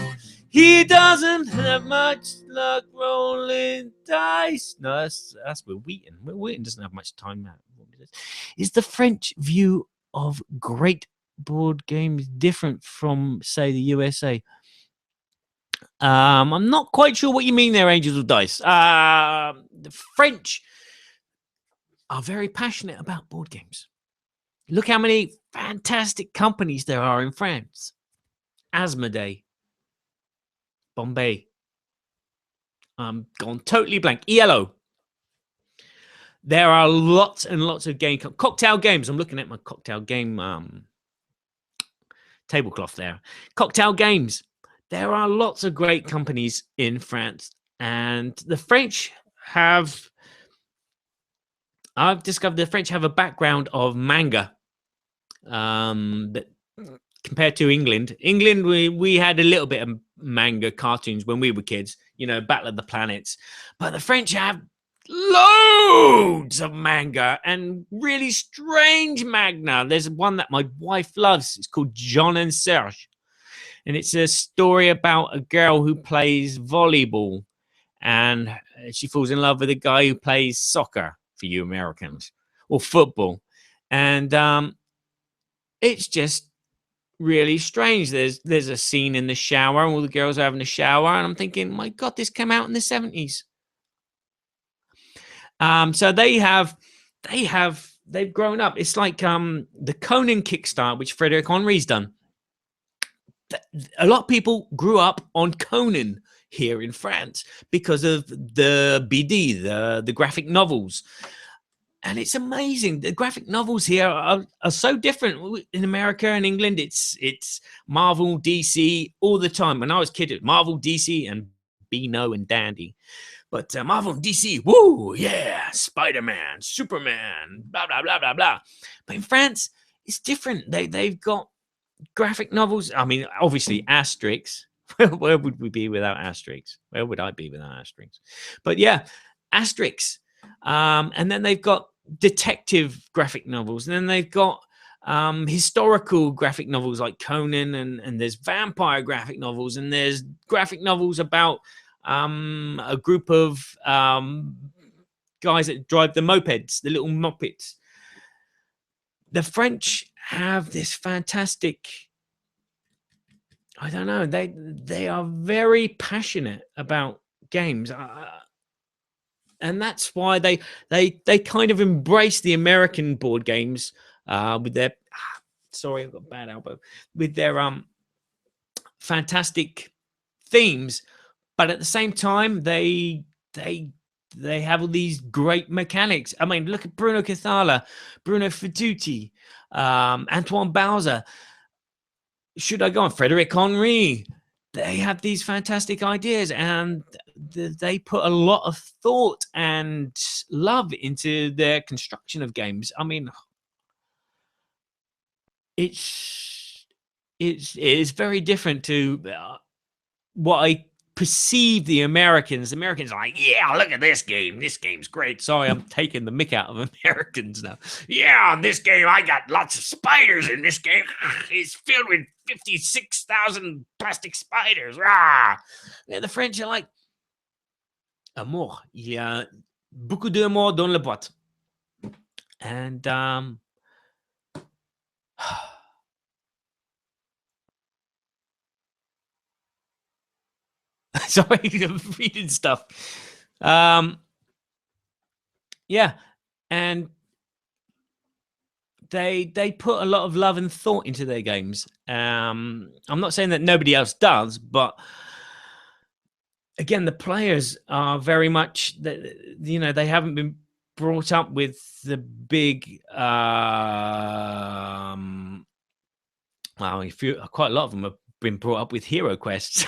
He doesn't have much luck rolling dice. No, that's with Wheaton. Wheaton doesn't have much time now. Is the French view of great board games different from, say, the USA? I'm not quite sure what you mean there, Angels of Dice. The French are very passionate about board games. Look how many fantastic companies there are in France. Asmodee, Bombay. I'm gone totally blank. ELO. There are lots and lots of cocktail games. I'm looking at my cocktail game tablecloth there. Cocktail games. There are lots of great companies in France, and the French have. I've discovered the French have a background of manga. That compared to England, we had a little bit of manga cartoons when we were kids. You know, Battle of the Planets, but the French have loads of manga and really strange manga. There's one that my wife loves. It's called Jean and Serge, and it's a story about a girl who plays volleyball, and she falls in love with a guy who plays soccer, for you Americans, or football, and it's just really strange. There's a scene in the shower, and all the girls are having a shower, and I'm thinking, my God, this came out in the 70s. So they've grown up. It's like the Conan Kickstarter, which Frederick Henry's done. A lot of people grew up on Conan here in France because of the BD, the graphic novels. And it's amazing. The graphic novels here are so different. In America and England, it's Marvel, DC all the time. When I was a kid, it was Marvel, DC, and Beano and Dandy. But Marvel and DC, woo, yeah, Spider-Man, Superman, blah, blah, blah, blah, blah. But in France, it's different. They've got graphic novels. I mean, obviously, Asterix. Where would we be without Asterix? Where would I be without Asterix? But yeah, Asterix. And then they've got detective graphic novels. And then they've got historical graphic novels like Conan. And there's vampire graphic novels. And there's graphic novels about a group of guys that drive the mopeds, the little moppets. The French have this fantastic, I don't know, they are very passionate about games, and that's why they kind of embrace the American board games with their sorry, I've got a bad elbow, with their fantastic themes, but at the same time they have all these great mechanics. I mean, look at Bruno Cathala, Bruno Fedduti, Antoine Bowser. Should I go on? Frederick Henry. They have these fantastic ideas, and they put a lot of thought and love into their construction of games. I mean, it is very different to what I perceive the Americans. Americans are like, yeah, look at this game. This game's great. Sorry, I'm taking the mick out of Americans now. Yeah, in this game, I got lots of spiders in this game. It's filled with 56,000 plastic spiders. Rah! Yeah, the French are like, amour. Il y a beaucoup d'amour dans la boîte. And sorry, I'm reading stuff. Yeah, and they put a lot of love and thought into their games. I'm not saying that nobody else does, but again, the players are very much, they haven't been brought up with the big Well, quite a lot of them have been brought up with Hero Quest,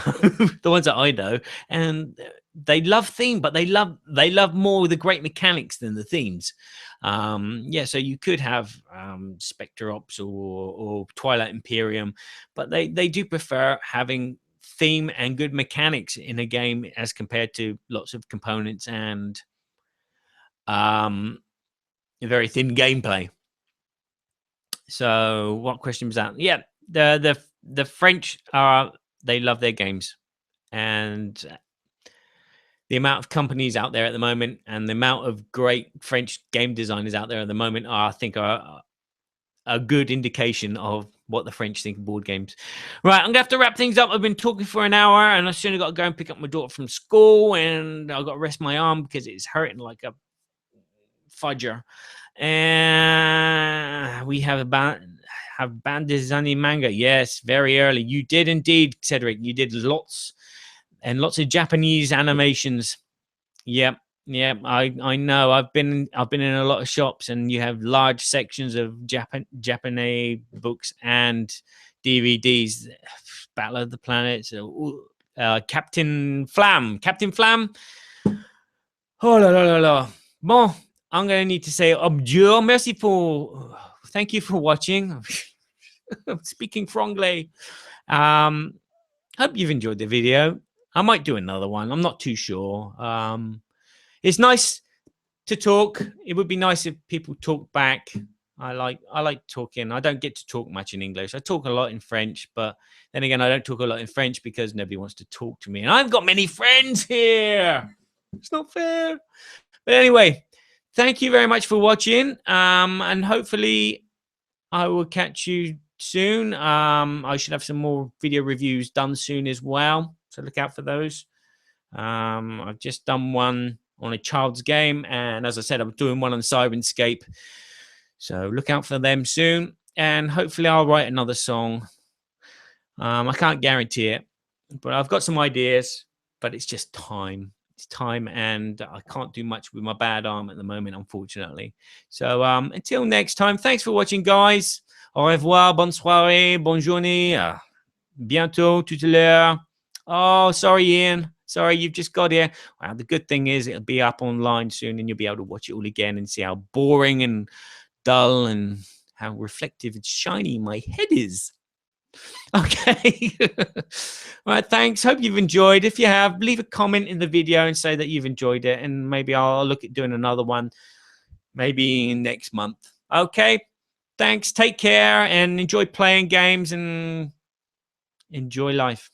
the ones that I know, and they love theme, but they love more the great mechanics than the themes. Yeah, so you could have Spectre Ops or Twilight Imperium, but they do prefer having theme and good mechanics in a game as compared to lots of components and very thin gameplay. So, what question was that? Yeah, the French they love their games, and the amount of companies out there at the moment, and the amount of great French game designers out there at the moment, I think are a good indication of what the French think of board games. Right, I'm gonna have to wrap things up. I've been talking for an hour, and I soon got to go and pick up my daughter from school, and I've got to rest my arm because it's hurting like a fudger. And we have Bandizani manga. Yes, very early. You did indeed, Cedric. You did lots and lots of Japanese animations. Yep. Yeah, I know. I've been in a lot of shops, and you have large sections of Japanese books and DVDs. Battle of the Planets, Captain Flam. Oh la la la la. Bon, I'm gonna need to say adieu. Merci for. Thank you for watching. I'm speaking franglais. Hope you've enjoyed the video. I might do another one. I'm not too sure. It's nice to talk. It would be nice if people talk back. I like talking. I don't get to talk much in English. I talk a lot in French, but then again, I don't talk a lot in French because nobody wants to talk to me. And I've got many friends here. It's not fair. But anyway, thank you very much for watching. And hopefully I will catch you soon. I should have some more video reviews done soon as well. So look out for those. I've just done one on a child's game, and as I said, I'm doing one on Sirenscape. So look out for them soon, and hopefully I'll write another song. I can't guarantee it, but I've got some ideas, but it's just time. It's time, and I can't do much with my bad arm at the moment, unfortunately. So until next time, thanks for watching, guys. Au revoir, bonne soirée, bonne journée. Bientôt, tout à l'heure. Oh, sorry, Ian. Sorry, you've just got here. Well, the good thing is it'll be up online soon, and you'll be able to watch it all again and see how boring and dull and how reflective and shiny my head is. Okay. All right, thanks. Hope you've enjoyed. If you have, leave a comment in the video and say that you've enjoyed it, and maybe I'll look at doing another one maybe next month. Okay. Thanks. Take care and enjoy playing games and enjoy life.